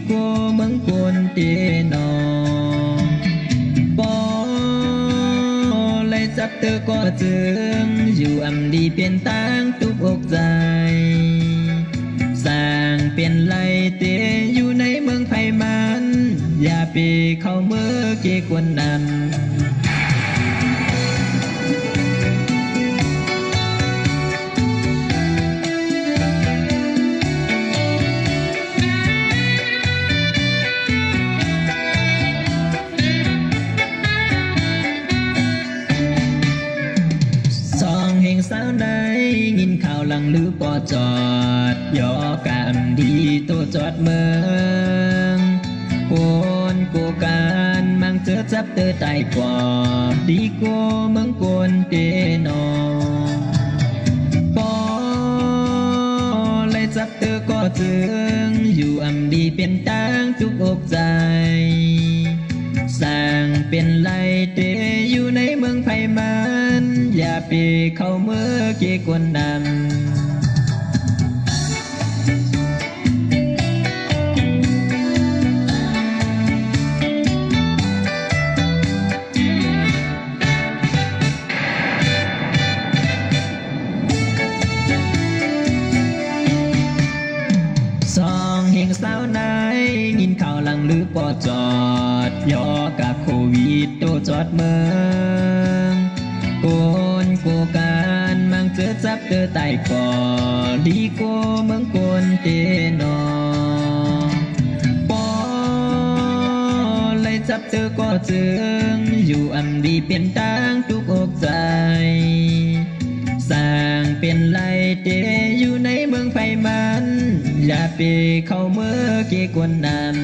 กว่าเมืองกวนเตนอปอเลยจับเธอก็จึงอยู่อำดีเปลี่ยนตั้งทุกอกใจสร้างเปลี่ยนไรเตอยู่ในเมืองไผ่มันอย่าไปเข้าเมื่อเกกวนนั้นสาวใดยินข่าวหลังหรือปอจอดย่อกามดีโตจอดเมืองโกนกูการมังเจอจับเตอไตกว่าดีกว่าเมืองกวนเตนอปอเลยจับเตอก็จึงอยู่อำดีเป็นตั้งทุกอกใจสร้างเป็นไรเตอยู่ในเมืองไผ่มันอย่าไปเข้าเมื่อเกกวนนำสองเฮงสาวไหนยินข่าวหลังหรือปอจอดย่อกับโควิดโตจอดเมืองโกนกูการมังเจอจับเจอไตก่อดีกว่าเมืองกวนเตนอปอเลยจับเจอก็จึงอยู่อำดีเปลี่ยนตั้งทุกอกใจสร้างเป็นไรเตอยู่ในเมืองไผ่มันอย่าไปเข้าเมื่อเกกวนนั้น